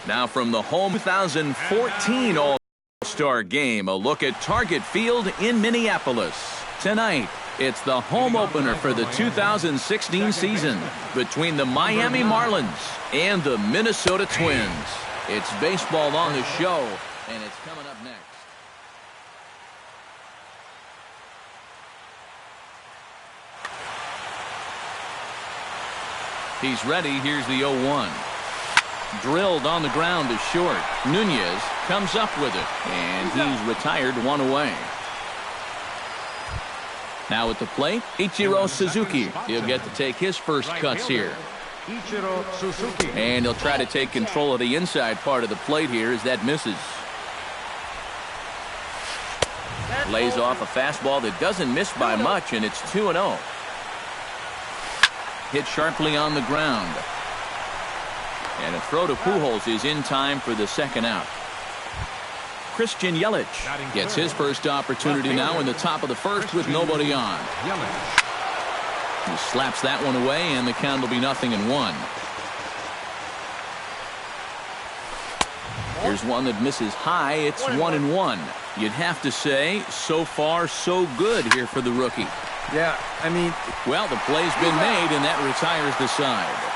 Now from the home 2014 All-Star Game, a look at Target Field in Minneapolis. Tonight, it's the home opener for the 2016 season between the Miami Marlins and the Minnesota Twins. It's baseball on the show, and it's coming up next. He's ready. Here's the 0-1. Drilled on the ground to short. Nunez comes up with it, and he's retired one away. Now at the plate, Ichiro Suzuki. He'll get to take his first cuts here. And he'll try to take control of the inside part of the plate here as that misses. Lays off a fastball that doesn't miss by much, and it's 2-0. Hit sharply on the ground. And a throw to Pujols is in time for the second out. Christian Yelich gets his first opportunity now in the top of the first with nobody on. He slaps that one away, and the count will be 0-1. Here's one that misses high. It's 1-1. You'd have to say, so far, so good here for the rookie. Yeah, I mean... Well, the play's been made, and that retires the side.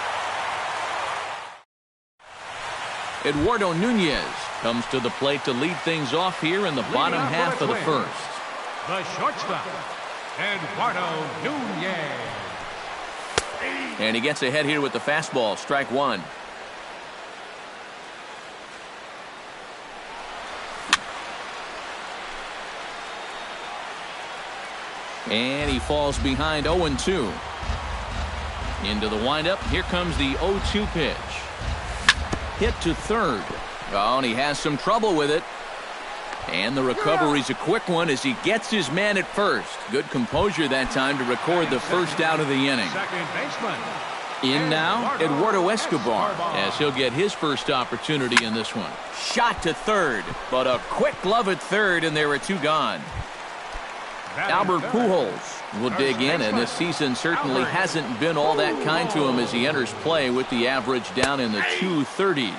Eduardo Nunez comes to the plate to lead things off here in the bottom half of the first. The shortstop, Eduardo Nunez. And he gets ahead here with the fastball, strike one. And he falls behind 0-2. Into the windup. Here comes the 0-2 pitch. Hit to third. Oh, and he has some trouble with it. And the recovery's a quick one as he gets his man at first. Good composure that time to record the first out of the inning. In now, Eduardo Escobar, as he'll get his first opportunity in this one. Shot to third, but a quick glove at third, and there are two gone. Albert Pujols will dig in, and this season certainly hasn't been all that kind to him as he enters play with the average down in the 230s.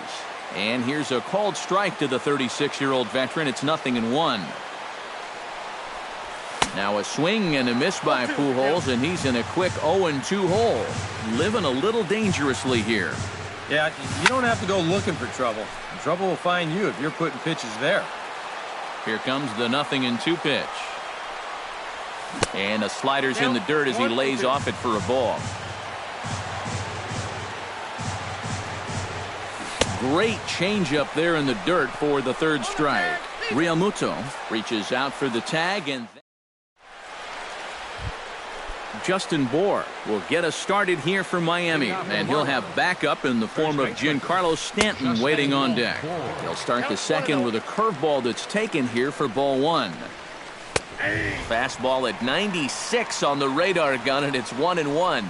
And here's a called strike to the 36-year-old veteran. It's 0-1. Now a swing and a miss by Pujols, and he's in a quick 0-2 hole. Living a little dangerously here. Yeah, you don't have to go looking for trouble. Trouble will find you if you're putting pitches there. Here comes the 0-2 pitch. And the slider's in the dirt as he lays off it for a ball. Great changeup there in the dirt for the third strike. Realmuto reaches out for the tag, and Justin Bour will get us started here for Miami, and he'll have backup in the form of Giancarlo Stanton waiting on deck. He'll start the second with a curveball that's taken here for ball one. Fastball at 96 on the radar gun, and it's 1-1.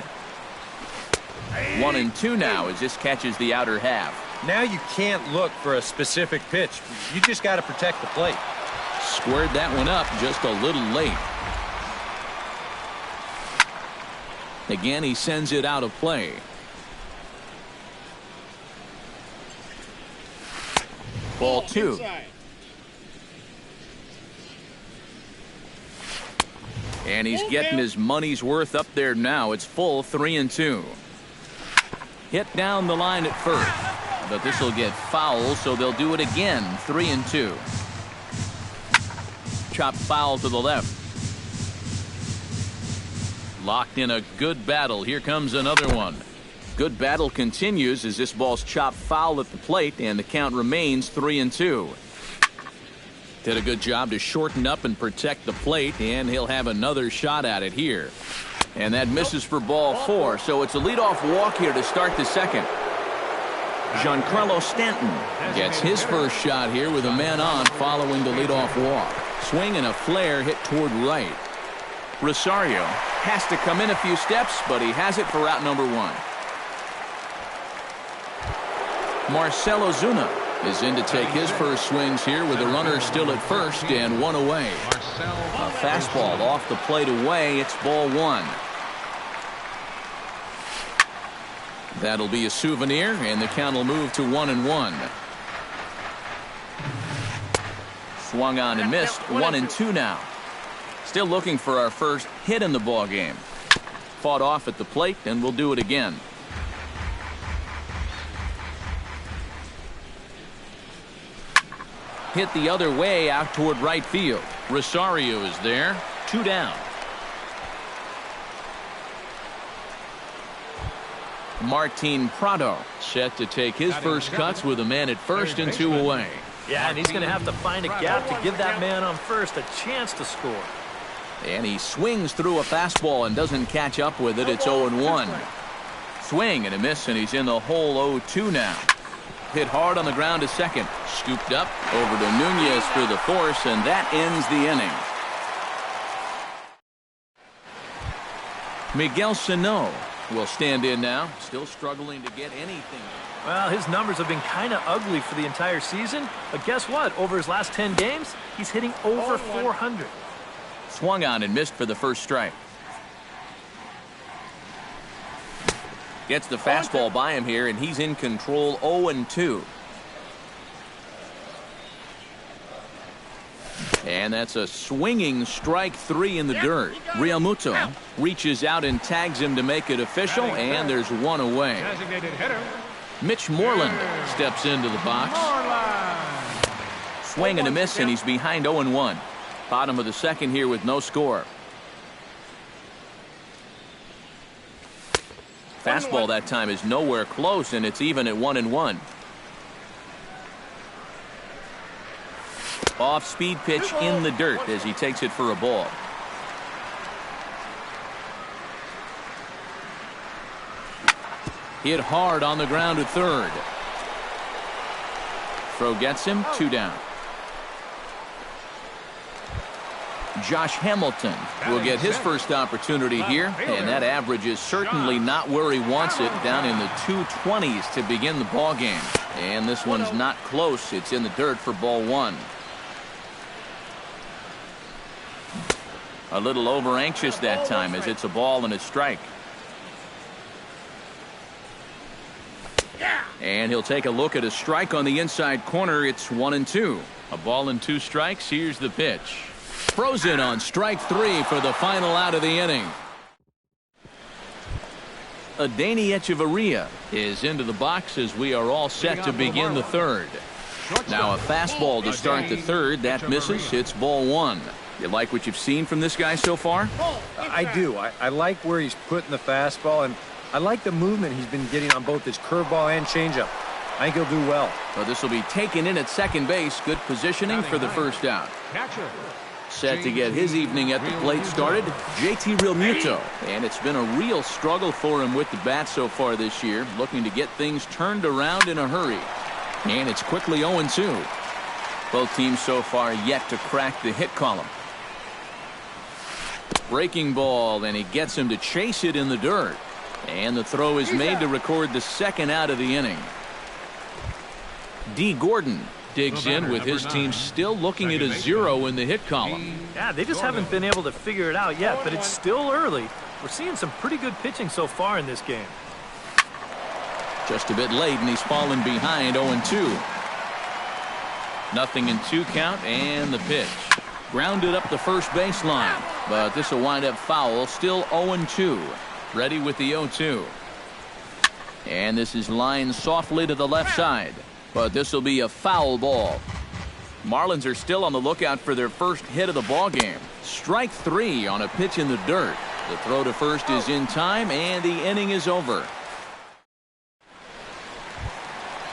1-2 now as this catches the outer half. Now you can't look for a specific pitch. You just got to protect the plate. Squared that one up just a little late. Again, he sends it out of play. Ball two. And he's getting his money's worth up there now. It's full 3-2. Hit down the line at first. But this will get foul, so they'll do it again. 3-2. Chopped foul to the left. Locked in a good battle. Here comes another one. Good battle continues as this ball's chopped foul at the plate, and the count remains 3-2. Did a good job to shorten up and protect the plate, and he'll have another shot at it here. And that misses for ball four, so it's a leadoff walk here to start the second. Giancarlo Stanton gets his first shot here with a man on following the leadoff walk. Swing and a flare hit toward right. Rosario has to come in a few steps, but he has it for out number one. Marcell Ozuna is in to take his first swings here with the runner still at first and one away. A fastball off the plate away. It's ball one. That'll be a souvenir, and the count will move to 1-1. Swung on and missed. 1-2 now. Still looking for our first hit in the ball game. Fought off at the plate, and we'll do it again. Hit the other way out toward right field. Rosario is there. 2 down. Martin Prado set to take his first cuts with a man at first and 2 away. Yeah, and he's going to have to find a gap to give that man on first a chance to score. And he swings through a fastball and doesn't catch up with it. It's 0-1. Swing and a miss, and he's in the hole 0-2 now. Hit hard on the ground to second. Scooped up over to Nunez for the force, and that ends the inning. Miguel Sano will stand in now, still struggling to get anything. Well, his numbers have been kind of ugly for the entire season, but guess what? Over his last 10 games, he's hitting over 400. Swung on and missed for the first strike. Gets the fastball by him here, and he's in control. 0-2. And that's a swinging strike 3 in the dirt. Realmuto reaches out and tags him to make it official, and there's 1 away. Mitch Moreland steps into the box. Swing and a miss, and he's behind 0-1. Bottom of the second here with no score. Fastball that time is nowhere close, and it's even at 1-1. Off-speed pitch in the dirt as he takes it for a ball. Hit hard on the ground to third. Throw gets him. 2 down. Josh Hamilton will get his first opportunity here, and that average is certainly not where he wants it, down in the 220s to begin the ball game. And this one's not close. It's in the dirt for ball 1. A little over anxious that time as it's a ball and a strike. And he'll take a look at a strike on the inside corner. It's 1-2. A ball and 2 strikes. Here's the pitch. Throws in on strike 3 for the final out of the inning. Adeiny Echeverria is into the box as we are all set to begin the third. Now a fastball to start the third. That misses. It's ball 1. You like what you've seen from this guy so far? I do. I like where he's putting the fastball, and I like the movement he's been getting on both his curveball and changeup. I think he'll do well. So this will be taken in at second base. Good positioning for the first out. Set to get his evening at the plate started, JT Realmuto. And it's been a real struggle for him with the bat so far this year, looking to get things turned around in a hurry. And it's quickly 0-2. Both teams so far yet to crack the hit column. Breaking ball, and he gets him to chase it in the dirt. And the throw is made to record the second out of the inning. D. Gordon digs in with his team still looking at a 0 in the hit column. Yeah, they just haven't been able to figure it out yet, but it's still early. We're seeing some pretty good pitching so far in this game. Just a bit late, and he's fallen behind 0-2. 0-2 count, and the pitch. Grounded up the first baseline, but this will wind up foul. Still 0-2. Ready with the 0-2. And this is lined softly to the left side, but this will be a foul ball. Marlins are still on the lookout for their first hit of the ball game. Strike 3 on a pitch in the dirt. The throw to first is in time, and the inning is over.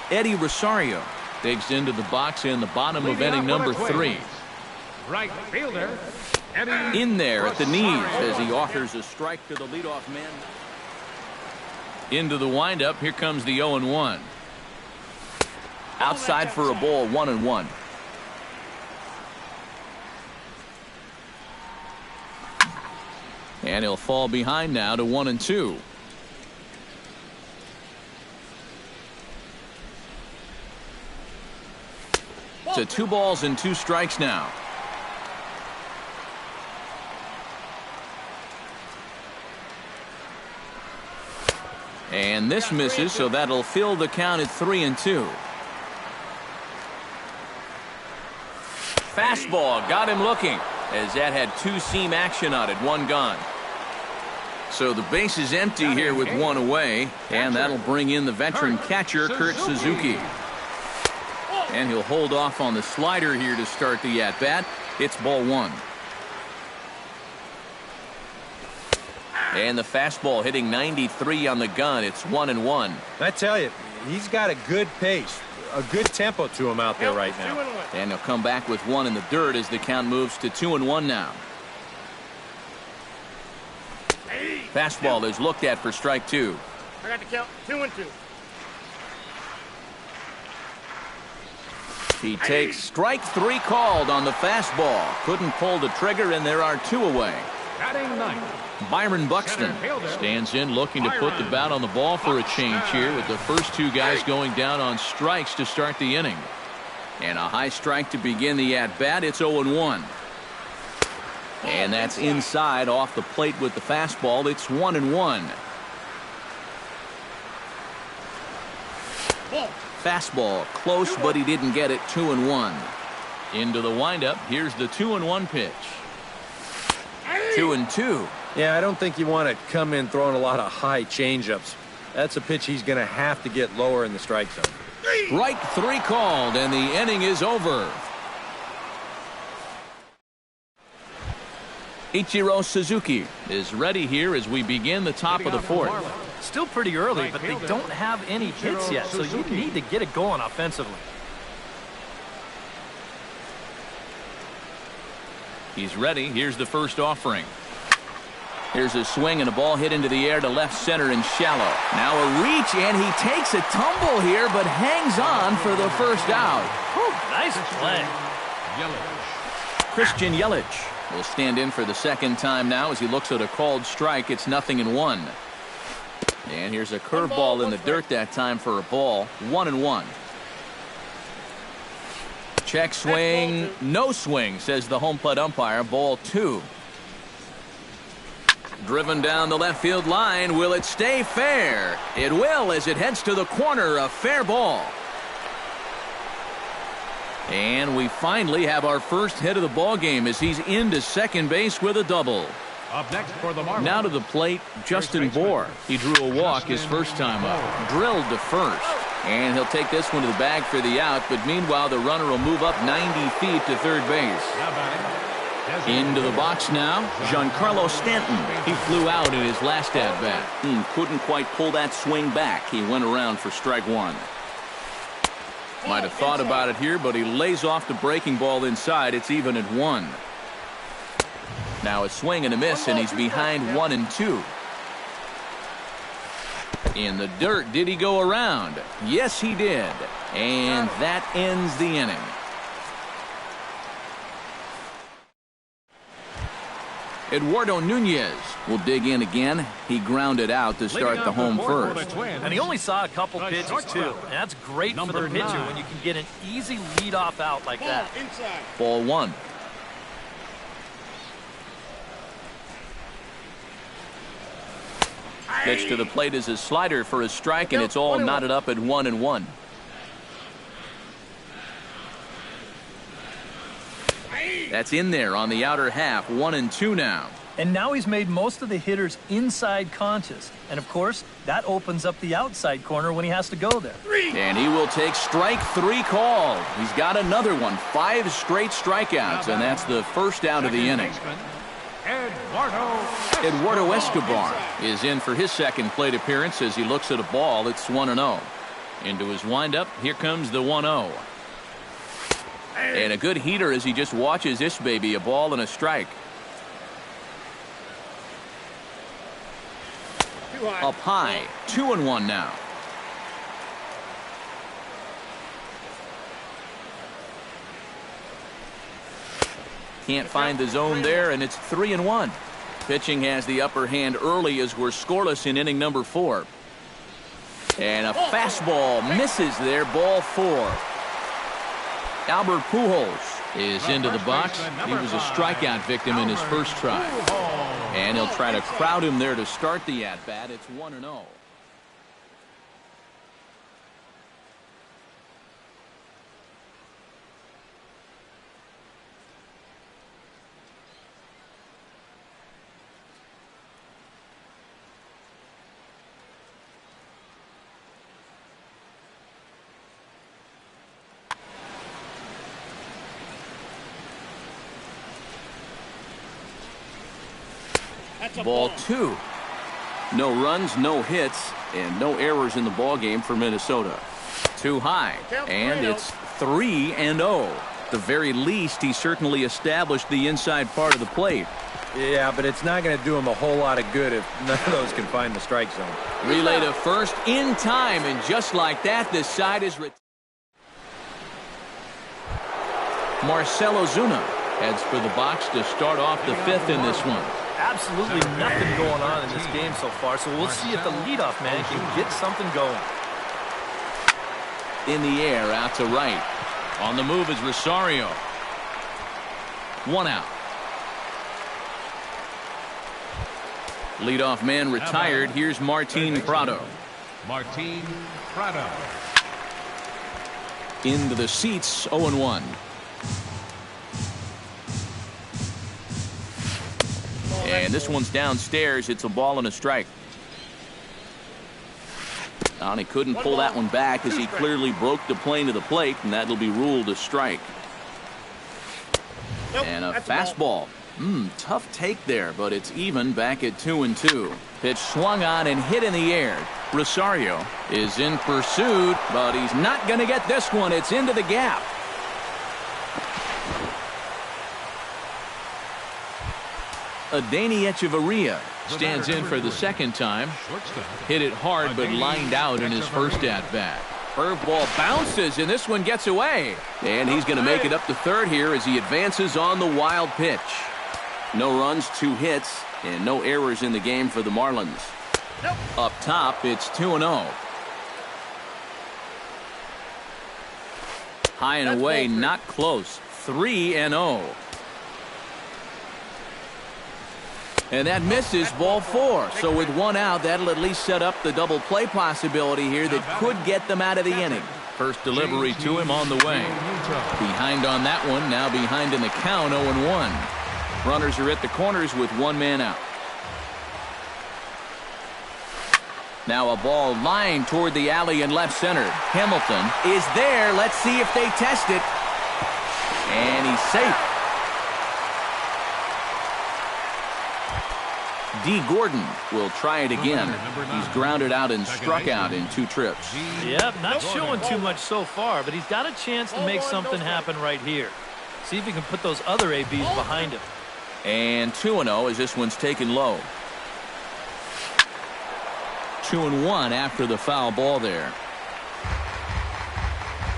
Eddie Rosario digs into the box in the bottom of inning number 3. Right fielder, In there at the knees as he offers a strike to the leadoff man. Into the windup. Here comes the 0-1. Outside for a ball. 1-1. And he'll fall behind now to 1-2. To 2 balls and 2 strikes now. And this misses, so that'll fill the count at 3-2. fastball got him looking, as that had two-seam action on it, one gone. So the base is empty here with one away, and that'll bring in the veteran catcher, Kurt Suzuki. And he'll hold off on the slider here to start the at-bat. It's ball one. And the fastball hitting 93 on the gun. It's 1-1. I tell you, he's got a good pace, a good tempo to him out there right now. And he'll come back with one in the dirt as the count moves to 2-1 now. Fastball is looked at for strike two. I got the count. 2-2. He takes strike three called on the fastball. Couldn't pull the trigger, and there are two away. Batting ninth. Byron Buxton stands in looking to put the bat on the ball for a change here, with the first two guys going down on strikes to start the inning. And a high strike to begin the at-bat. It's 0-1. And that's inside off the plate with the fastball. It's 1-1. Fastball close, but he didn't get it. 2-1. Into the windup. Here's the 2-1 pitch. 2-2. Yeah, I don't think you want to come in throwing a lot of high changeups. That's a pitch he's going to have to get lower in the strike zone. Strike three called, and the inning is over. Ichiro Suzuki is ready here as we begin the top of the fourth. Still pretty early, but they don't have any hits yet, so you need to get it going offensively. He's ready. Here's the first offering. Here's a swing and a ball hit into the air to left center and shallow. Now a reach, and he takes a tumble here, but hangs on for the first out. Whew, nice play. Christian Yelich will stand in for the second time now as he looks at a called strike. It's 0-1. And here's a curveball in the dirt that time for a ball. 1-1. Check swing, no swing, says the home plate umpire. Ball two. Driven down the left field line. Will it stay fair? It will, as it heads to the corner. A fair ball. And we finally have our first hit of the ball game as he's into second base with a double. Up next for the Marlins. Now to the plate, Justin Bohr. He drew a walk his first time up. Drilled to first. And he'll take this one to the bag for the out, but meanwhile the runner will move up 90 feet to third base. Into the box now, Giancarlo Stanton. He flew out in his last at-bat. Couldn't quite pull that swing back. He went around for strike one. Might have thought about it here, but he lays off the breaking ball inside. It's even at 1. Now a swing and a miss, and he's behind 1-2. In the dirt, did he go around? Yes, he did. And that ends the inning. Eduardo Nunez will dig in again. He grounded out to start the home first. And he only saw a couple pitches, too. And that's great for the pitcher when you can get an easy leadoff out like that. Ball one. Pitch to the plate is a slider for a strike, and it's all knotted up at 1-1. That's in there on the outer half. 1-2 now. And now he's made most of the hitters inside conscious. And, of course, that opens up the outside corner when he has to go there. And he will take strike three called. He's got another one. 5 straight strikeouts, and that's the first out of the inning. Eduardo Escobar is in for his second plate appearance as he looks at a ball. It's 1-0. Into his windup, here comes the 1-0. And a good heater as he just watches this baby. A ball and a strike. Up high. 2-1 now. Can't find the zone there, and it's 3-1. Pitching has the upper hand early as we're scoreless in inning number 4. And a fastball misses there. Ball 4. Albert Pujols is into the box. He was a strikeout victim in his first try. And he'll try to crowd him there to start the at-bat. It's 1-0. Ball 2. No runs, no hits, and no errors in the ball game for Minnesota. Too high, and it's 3-0. At the very least, he certainly established the inside part of the plate. Yeah, but it's not going to do him a whole lot of good if none of those can find the strike zone. Relay to first in time, and just like that, this side is Marcell Ozuna heads for the box to start off the 5th in this one. Absolutely nothing going on in this game so far, so we'll see if the leadoff man can get something going. In the air, out to right. On the move is Rosario. 1 out. Leadoff man retired. Here's Martin Prado. Martin Prado. Into the seats, 0-1. And this one's downstairs. It's a ball and a strike. And he couldn't pull that one back as he clearly broke the plane to the plate, and that'll be ruled a strike. And a fastball. Tough take there, but it's even back at 2-2. Pitch swung on and hit in the air. Rosario is in pursuit, but he's not going to get this one. It's into the gap. Adeiny Echeverria stands in for the second time. Hit it hard, but lined out in his first at-bat. Curveball bounces, and this one gets away. And he's going to make it up to third here as he advances on the wild pitch. No runs, 2 hits, and no errors in the game for the Marlins. Up top, it's 2-0. High and away, not close. 3-0. And that misses, ball 4. So with 1 out, that'll at least set up the double play possibility here that could get them out of the inning. First delivery to him on the way. Behind on that one, now behind in the count, 0-1. Runners are at the corners with 1 man out. Now a ball lined toward the alley in left center. Hamilton is there. Let's see if they test it. And he's safe. D. Gordon will try it again. He's grounded out and struck out in 2 trips. Yep, not showing too much so far, but he's got a chance to make something happen right here. See if he can put those other ABs behind him. And 2-0 as this one's taken low. 2-1 after the foul ball there.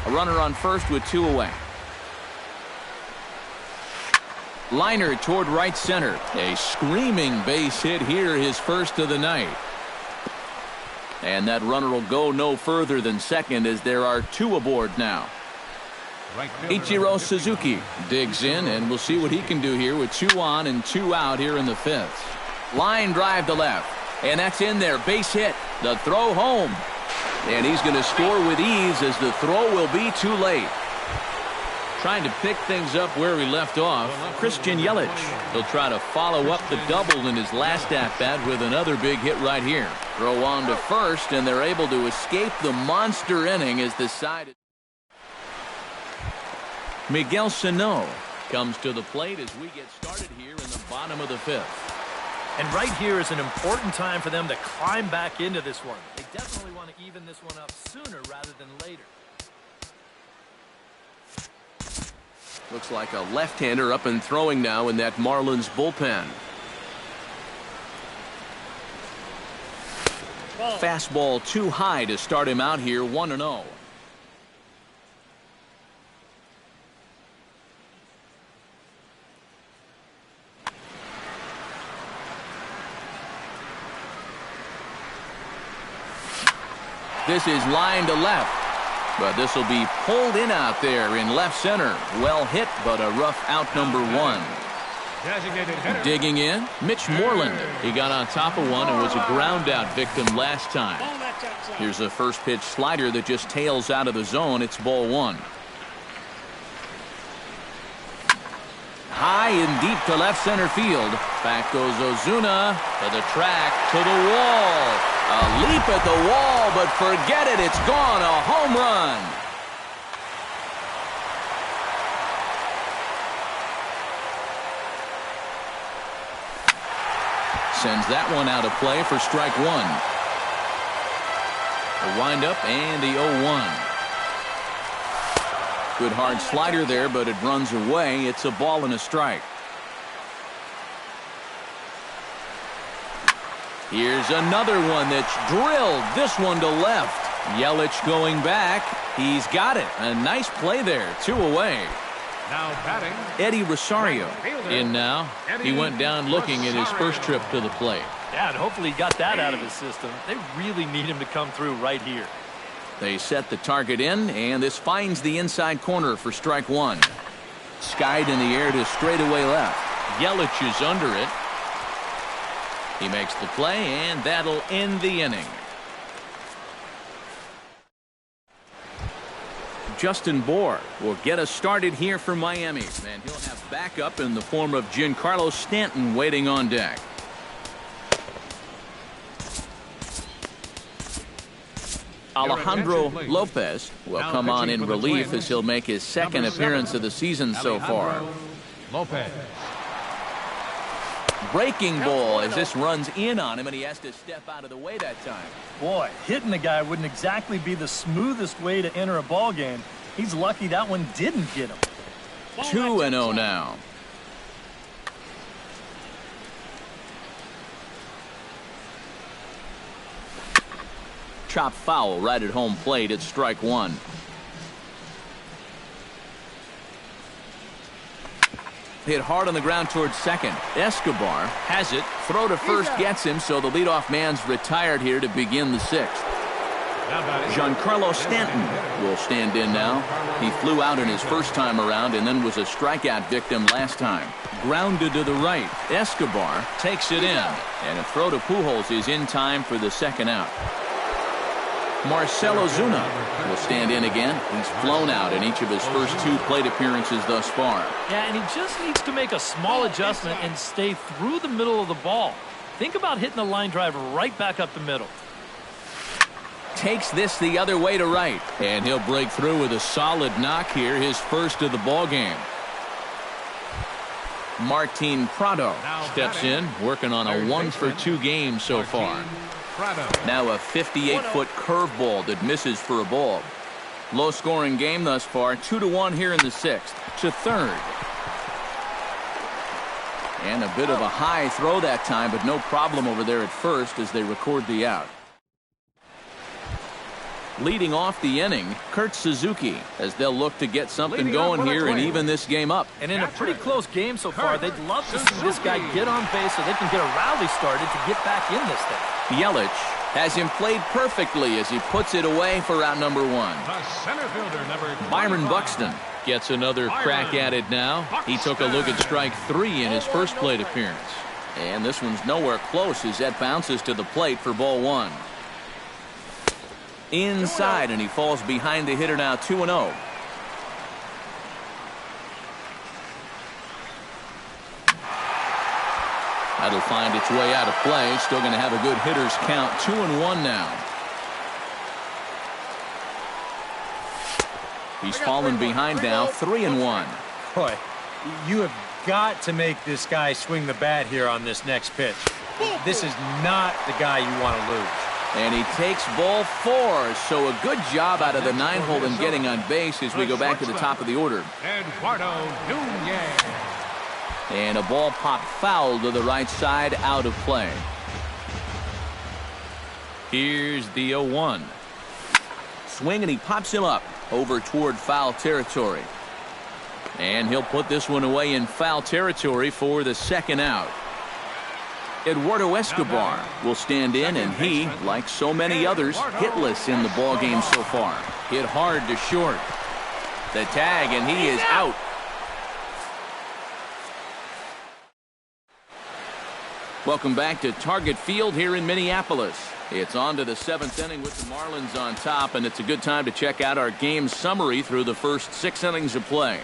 A runner on first with 2 away. Liner toward right center. A screaming base hit here, his first of the night. And that runner will go no further than second as there are 2 aboard now. Ichiro Suzuki digs in, and we'll see what he can do here with 2 on and 2 out here in the 5th. Line drive to left, and that's in there. Base hit. The throw home. And he's going to score with ease as the throw will be too late. Trying to pick things up where he left off, Christian Yelich. He'll try to follow up the double in his last at-bat with another big hit right here. Throw on to first, and they're able to escape the monster inning as the side. Miguel Sano comes to the plate as we get started here in the bottom of the 5th. And right here is an important time for them to climb back into this one. They definitely want to even this one up sooner rather than later. Looks like a left-hander up and throwing now in that Marlins bullpen. Fastball too high to start him out here, 1-0. This is line to left. But this will be pulled in out there in left center. Well hit, but a rough out number 1. Digging in, Mitch Moreland. He got on top of one and was a ground out victim last time. Here's a first pitch slider that just tails out of the zone. It's ball 1. High and deep to left center field. Back goes Ozuna to the track, to the wall. A leap at the wall, but forget it. It's gone. A home run. Sends that one out of play for strike one. The windup and the 0-1. Good hard slider there, but it runs away. It's a ball and a strike. Here's another one that's drilled. This one to left. Yelich going back. He's got it. A nice play there. 2 away. Now batting, Eddie Rosario in now. He went down looking at his first trip to the plate. Yeah, and hopefully he got that out of his system. They really need him to come through right here. They set the target in, and this finds the inside corner for strike one. Skied in the air to straightaway left. Yelich is under it. He makes the play, and that'll end the inning. Justin Bour will get us started here for Miami, and he'll have backup in the form of Giancarlo Stanton waiting on deck. Alejandro Lopez will come on in relief as he'll make his second appearance of the season so far. Lopez. Breaking ball as this runs in on him, and he has to step out of the way that time. Boy, hitting the guy wouldn't exactly be the smoothest way to enter a ball game. He's lucky that one didn't get him. 2-0 now. Chop foul right at home plate. It's strike one. Hit hard on the ground towards second. Escobar has it. Throw to first gets him, so the leadoff man's retired here to begin the sixth. Giancarlo Stanton will stand in now. He flew out in his first time around and then was a strikeout victim last time. Grounded to the right. Escobar takes it in, and a throw to Pujols is in time for the second out. Marcell Ozuna will stand in again. He's flown out in each of his first 2 plate appearances thus far. Yeah, and he just needs to make a small adjustment and stay through the middle of the ball. Think about hitting the line drive right back up the middle. Takes this the other way to right, and he'll break through with a solid knock here, his first of the ball game. Martin Prado steps in, working on a 1-for-2 game so far. Now a 58-foot curveball that misses for a ball. Low-scoring game thus far. 2-1 here in the sixth. To third. And a bit of a high throw that time, but no problem over there at first as they record the out. Leading off the inning, Kurt Suzuki, as they'll look to get something going here and even this game up. And in a pretty close game so far, they'd love to see this guy get on base so they can get a rally started to get back in this thing. Yelich has him played perfectly as he puts it away for out number one. The center fielder, number Byron Buxton gets another crack at it now. He took a look at strike 3 in his first plate appearance. And this one's nowhere close as that bounces to the plate for ball 1. Inside, and he falls behind the hitter now. 2-0. That'll find its way out of play. Still going to have a good hitter's count. 2-1 now. He's fallen behind now. 3-1. Boy, you have got to make this guy swing the bat here on this next pitch. This is not the guy you want to lose. And he takes ball 4. So a good job out of the 9-hole in getting on base as we go back to the top of the order. Eduardo Nunez. And a ball popped foul to the right side, out of play. Here's the 0-1. Swing, and he pops him up over toward foul territory. And he'll put this one away in foul territory for the second out. Eduardo Escobar will stand in, and he, like so many others, hitless in the ballgame so far. Hit hard to short. The tag, and he is out. Welcome back to Target Field here in Minneapolis. It's on to the 7th inning with the Marlins on top, and it's a good time to check out our game summary through the first 6 innings of play.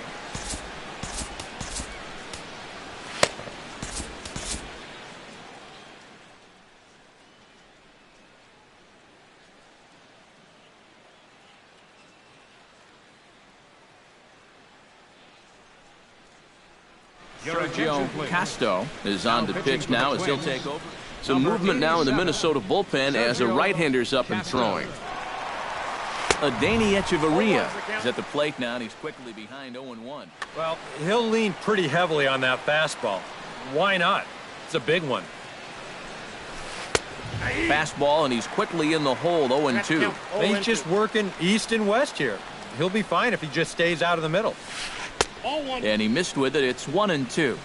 Sergio Casto is on to pitch now as he'll take over. Some movement now in the Minnesota bullpen as a right-hander's up and throwing. Adeiny Echeverria is at the plate now, and he's quickly behind 0-1. Well, he'll lean pretty heavily on that fastball. Why not? It's a big one. Fastball, and he's quickly in the hole, 0-2. He's just working east and west here. He'll be fine if he just stays out of the middle. And he missed with it. It's 1-2.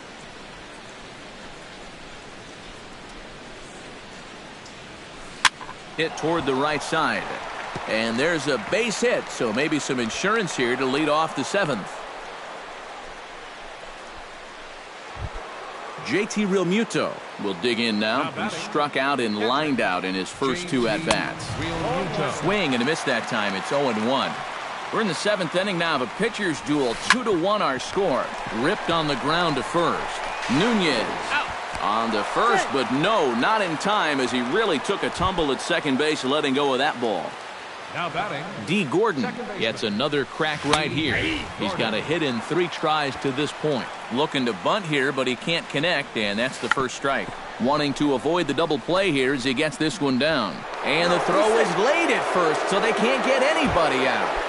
Hit toward the right side. And there's a base hit, so maybe some insurance here to lead off the 7th. JT Realmuto will dig in now. He struck out and lined out in his first 2 at-bats. Swing and a miss that time. It's 0-1. We're in the 7th inning now of a pitcher's duel. 2-1 our score. Ripped on the ground to first. Nunez on to first, but no, not in time as he really took a tumble at second base, letting go of that ball. Now batting, D. Gordon gets another crack right here. He's got a hit in 3 tries to this point. Looking to bunt here, but he can't connect, and that's the first strike. Wanting to avoid the double play here as he gets this one down. And the throw is late at first, so they can't get anybody out.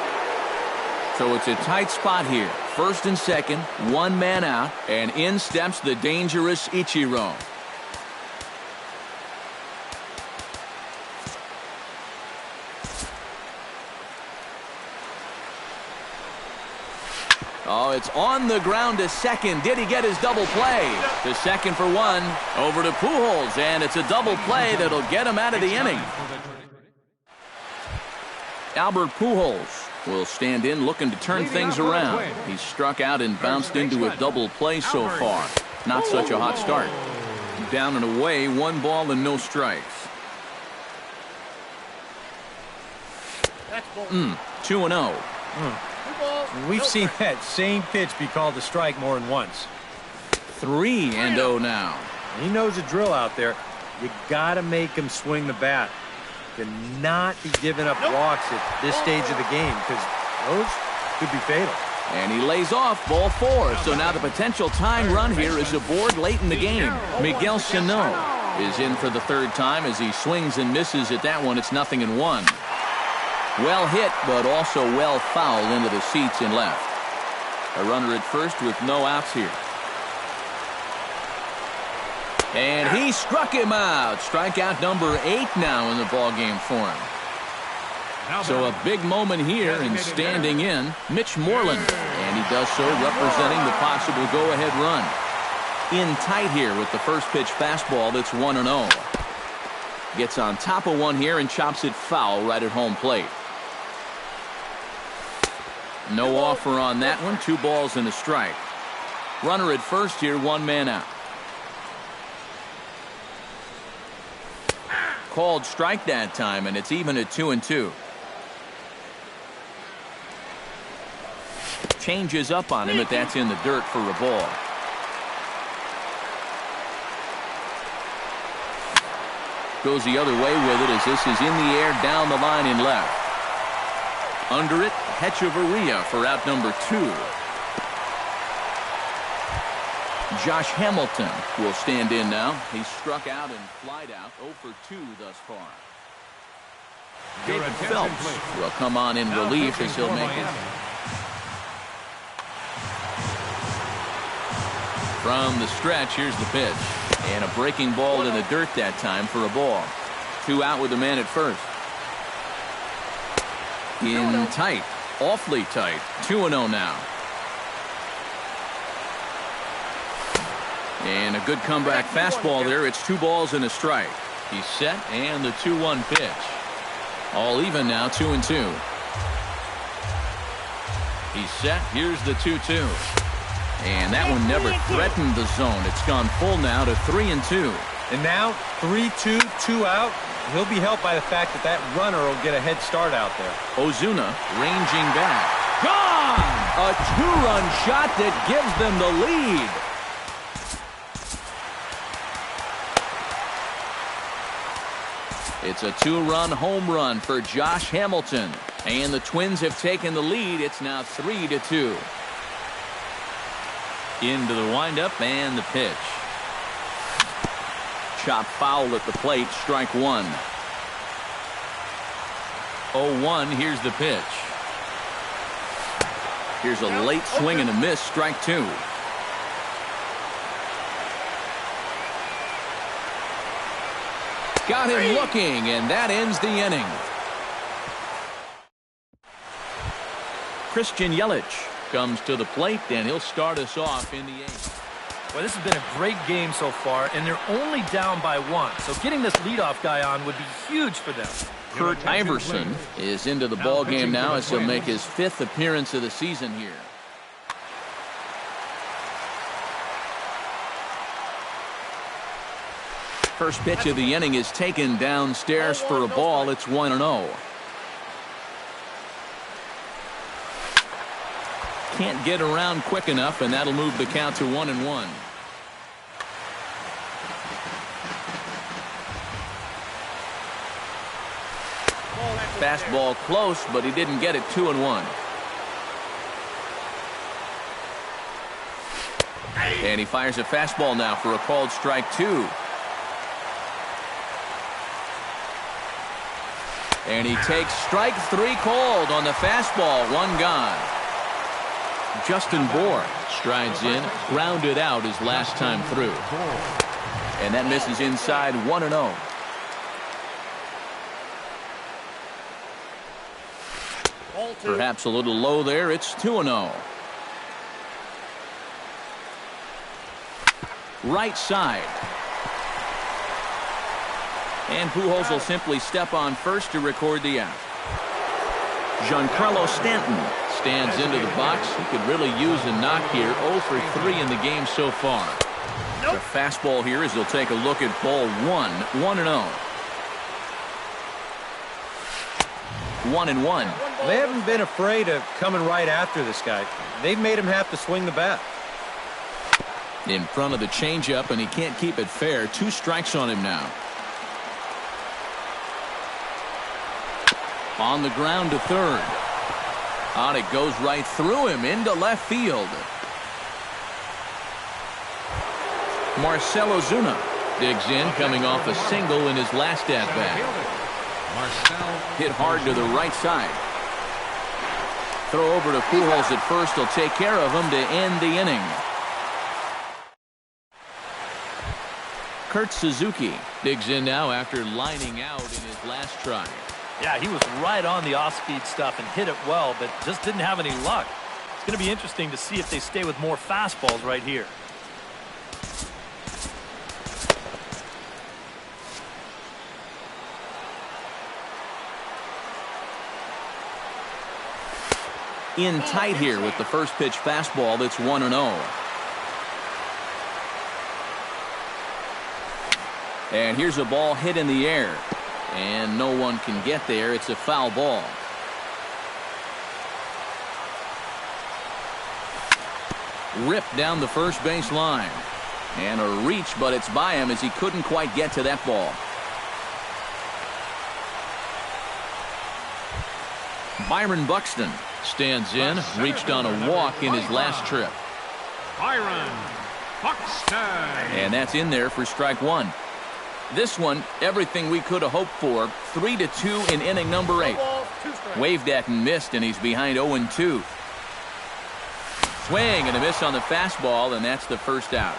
So it's a tight spot here. First and second, 1 man out, and in steps the dangerous Ichiro. Oh, it's on the ground to second. Did he get his double play? To second for 1. Over to Pujols, and it's a double play that'll get him out of the inning. Albert Pujols will stand in looking to turn things around. He's struck out and bounced into a double play so far. Not such a hot start. Down and away, 1 ball and no strikes. 2-0. We've seen that same pitch be called a strike more than once. 3-0 now. He knows the drill out there. You got to make him swing the bat. Cannot be giving up walks at this stage of the game because those could be fatal. And he lays off ball 4. So now the potential tying run here is aboard late in the game. Miguel Sano is in for the 3rd time as he swings and misses at that one. It's 0-1. Well hit, but also well fouled into the seats and left. A runner at first with no outs here. And he struck him out. Strikeout number 8 now in the ballgame for him. So a big moment here and standing in, Mitch Moreland. And he does so representing the possible go-ahead run. In tight here with the first pitch fastball that's 1-0. Gets on top of one here and chops it foul right at home plate. No offer on that one. 2 balls and a strike. Runner at first here, 1 man out. Called strike that time, and it's even at 2-2. Changes up on him, but that's in the dirt for a ball. Goes the other way with it as this is in the air down the line in left. Under it, Echeverria for out number 2. Josh Hamilton will stand in now. He's struck out and flied out 0 for 2 thus far. David Phelps will come on in relief as he'll make it. From the stretch, here's the pitch. And a breaking ball in the dirt that time for a ball. 2 out with a man at first. In tight. Awfully tight. 2-0 now. And a good comeback fastball there. It's 2 balls and a strike. He's set, and the 2-1 pitch. All even now, 2-2. He's set. Here's the 2-2. And that one never threatened the zone. It's gone full now to 3-2. And now 3-2, 2 out. He'll be helped by the fact that that runner will get a head start out there. Ozuna ranging back. Gone! A 2-run shot that gives them the lead. It's a 2-run home run for Josh Hamilton. And the Twins have taken the lead. It's now 3-2. Into the windup and the pitch. Chop foul at the plate, strike one. 0-1, here's the pitch. Here's a late swing and a miss, strike two. Got him looking, and that ends the inning. Christian Yelich comes to the plate, and he'll start us off in the eighth. Well, this has been a great game so far, and they're only down by one. So getting this leadoff guy on would be huge for them. Kurt Iverson is into the ball game now as he'll make his 5th appearance of the season here. First pitch of the inning is taken downstairs for a ball. It's 1-0. Can't get around quick enough, and that'll move the count to 1-1. Fastball close, but he didn't get it. 2-1. And he fires a fastball now for a called strike two. And he takes strike three called on the fastball. One gone. Justin Bohr strides in, grounded out his last time through. And that misses inside. 1-0. Perhaps a little low there. It's 2-0. Right side. And Pujols will simply step on first to record the out. Giancarlo Stanton stands into the box. He could really use a knock here. 0 for 3 in the game so far. The fastball here as he'll take a look at ball one. 1-0. 1-1. They haven't been afraid of coming right after this guy. They've made him have to swing the bat. In front of the changeup, and he can't keep it fair. 2 strikes on him now. On the ground to third. On it goes right through him into left field. Marcell Ozuna digs in, coming off a single in his last at-bat. Hit hard to the right side. Throw over to Pujols at first. He'll take care of him to end the inning. Kurt Suzuki digs in now after lining out in his last try. Yeah, he was right on the off-speed stuff and hit it well, but just didn't have any luck. It's going to be interesting to see if they stay with more fastballs right here. In tight here with the first pitch fastball. That's 1-0. And here's a ball hit in the air. And no one can get there. It's a foul ball. Ripped down the first base line. And a reach, but it's by him as he couldn't quite get to that ball. Byron Buxton stands in, reached on a walk in his last trip. Byron Buxton. And that's in there for strike one. This one, everything we could have hoped for. 3-2 in inning number 8. Waved at and missed, and he's behind 0-2. Swing and a miss on the fastball, and that's the first out.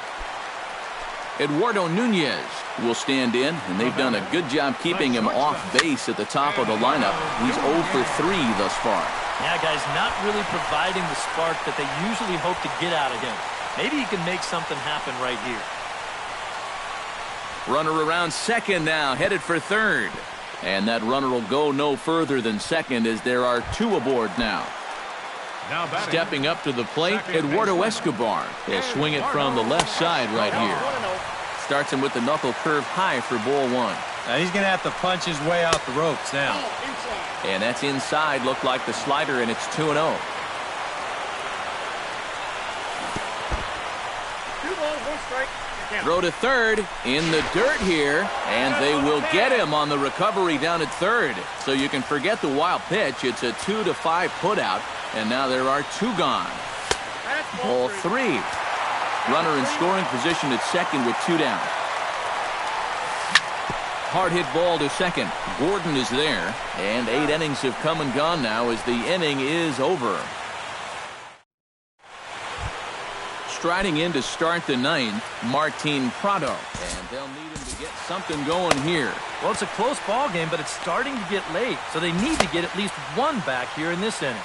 Eduardo Nunez will stand in, and they've done a good job keeping him off base at the top of the lineup. He's 0 for 3 thus far. Yeah, guys, not really providing the spark that they usually hope to get out of him. Maybe he can make something happen right here. Runner around second now, headed for third. And that runner will go no further than second as there are 2 aboard now. Stepping up to the plate, Eduardo Escobar. He'll swing it from the left side right here. Starts him with the knuckle curve high for ball one. Now he's going to have to punch his way out the ropes now. And that's inside. Looked like the slider, and it's 2-0. 2 balls, 1 strike. Throw to third, in the dirt here, and they will get him on the recovery down at third. So you can forget the wild pitch. It's a 2-5 putout, and now there are 2 gone. Ball 3. Runner in scoring position at second with 2 down. hard hit ball to second. Gordon is there, and 8 innings have come and gone now as the inning is over. Striding in to start the 9th, Martin Prado, and they'll need him to get something going here. Well, it's a close ball game, but it's starting to get late, so they need to get at least one back here in this inning.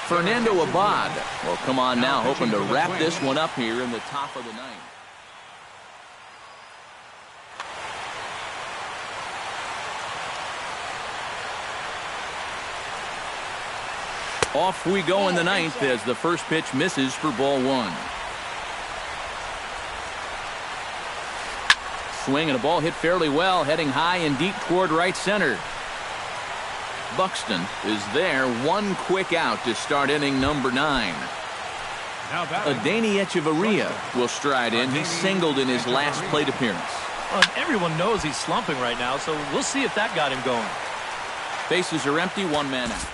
Fernando Abad will come on now, hoping to wrap this one up here in the top of the 9th. Off we go in the 9th as the first pitch misses for ball 1. Swing and a ball hit fairly well, heading high and deep toward right center. Buxton is there, one quick out to start inning number 9. Adani Echeverria will stride in. He singled in his last plate appearance. Well, everyone knows he's slumping right now, so we'll see if that got him going. Bases are empty, 1 man out.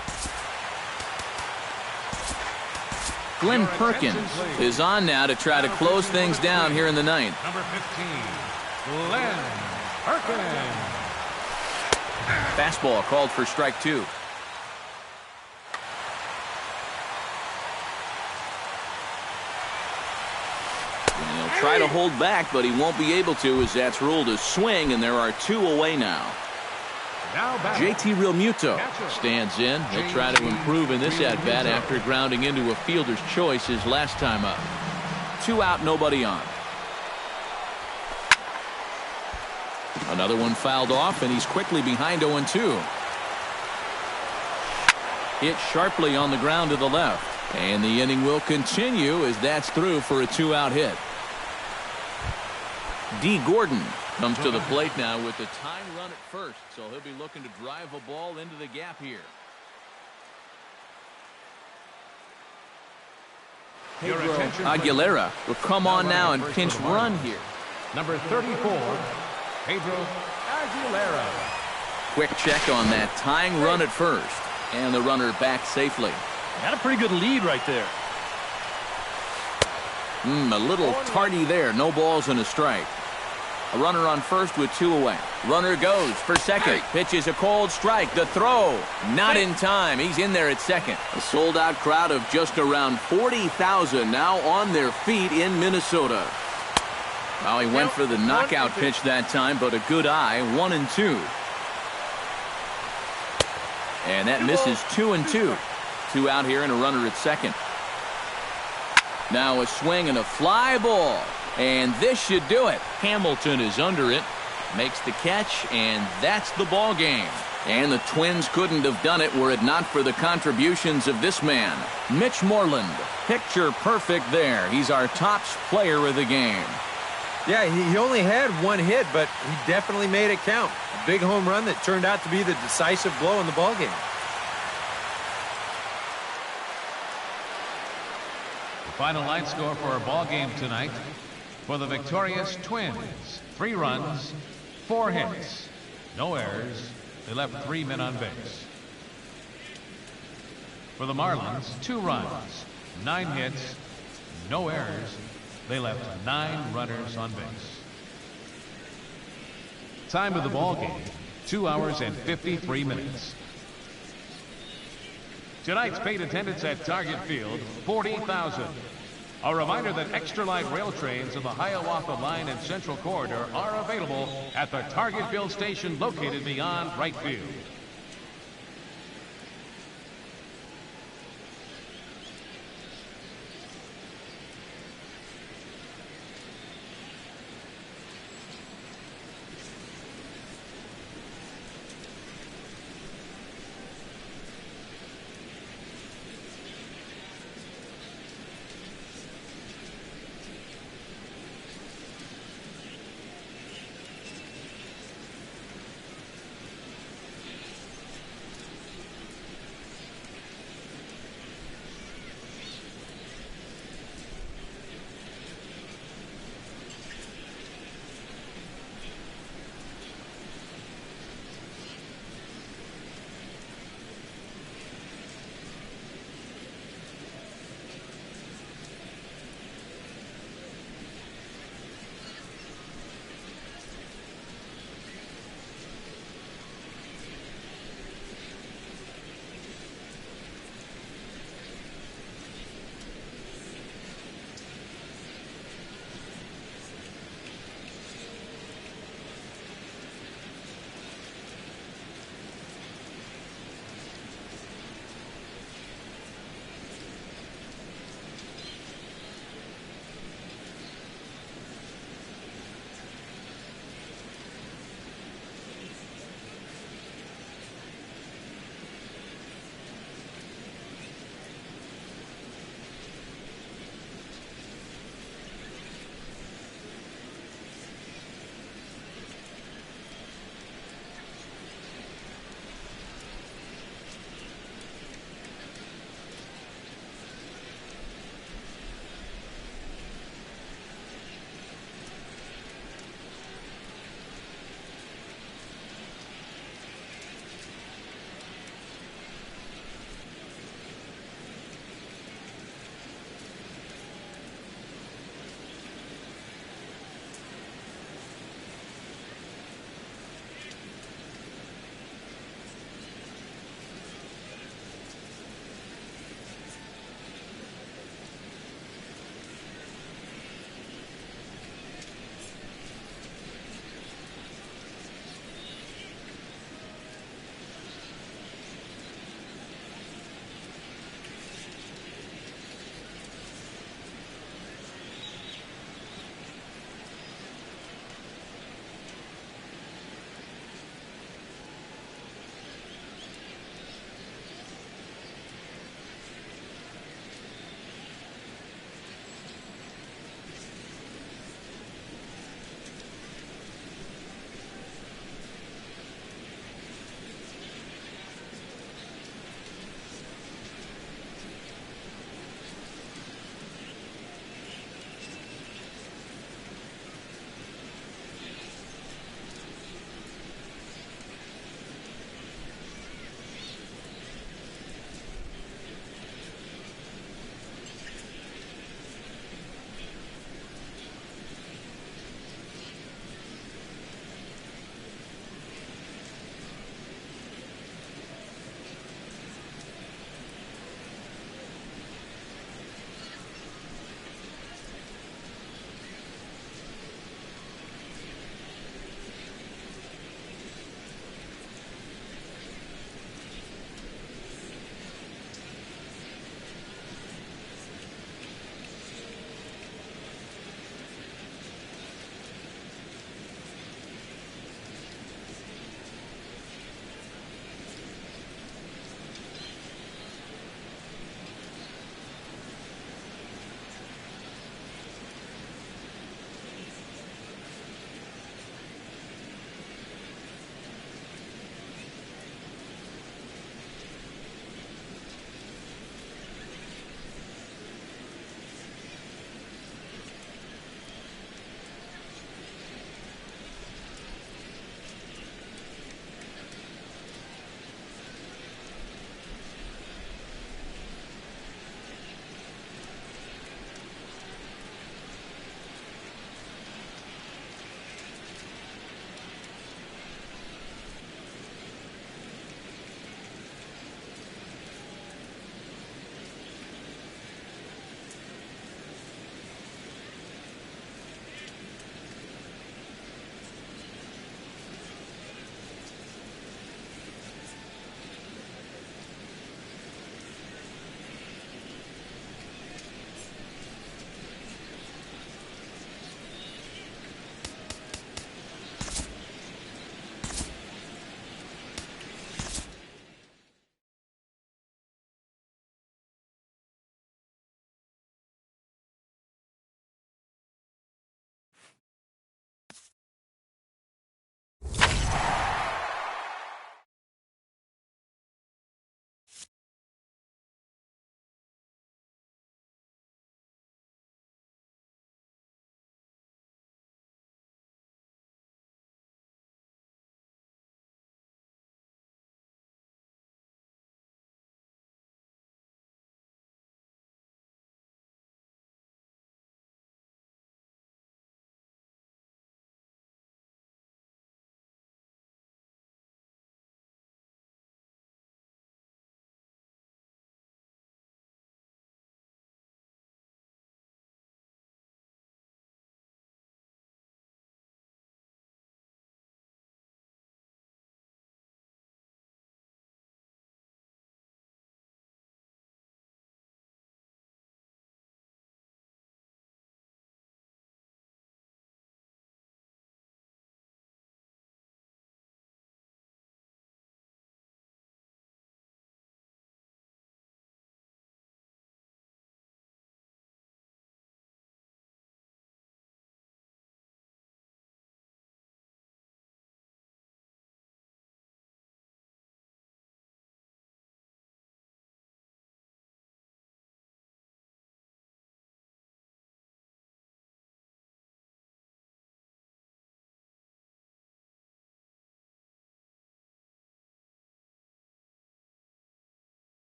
Glenn Perkins is on now to try to close things down here in the 9th. Number 15, Glenn Perkins. Fastball called for strike 2. And he'll try to hold back, but he won't be able to as that's ruled a swing, and there are 2 away now. JT Realmuto stands in. He'll try to improve in this at-bat after grounding into a fielder's choice his last time up. 2 out, nobody on. Another one fouled off, and he's quickly behind 0-2. Hit sharply on the ground to the left. And the inning will continue as that's through for a 2-out hit. D. Gordon comes to the plate now with the tying run at first, so he'll be looking to drive a ball into the gap here. Aguilera will come on now and pinch run here. Number 34, Pedro Aguilera. Quick check on that tying run at first, and the runner back safely. Got a pretty good lead right there. A little tardy there. No balls and a strike. A runner on first with 2 away. Runner goes for second. Pitches a cold strike. The throw not in time. He's in there at second. A sold-out crowd of just around 40,000 now on their feet in Minnesota. Well, he went for the knockout pitch that time, but a good eye. 1-2. And that misses 2-2. 2 out here and a runner at second. Now a swing and a fly ball. And this should do it. Hamilton is under it. Makes the catch, and that's the ball game. And the Twins couldn't have done it were it not for the contributions of this man, Mitch Moreland. Picture perfect there. He's our top player of the game. Yeah, he only had 1 hit, but he definitely made it count. A big home run that turned out to be the decisive blow in the ball game. The final line score for our ball game tonight. For the victorious Twins, 3 runs, 4 hits, no errors. They left 3 men on base. For the Marlins, 2 runs, 9 hits, no errors. They left 9 runners on base. Time of the ball game, 2 hours and 53 minutes. Tonight's paid attendance at Target Field, 40,000. A reminder that extra light rail trains in the Hiawatha Line and Central Corridor are available at the Target Field station located beyond right field.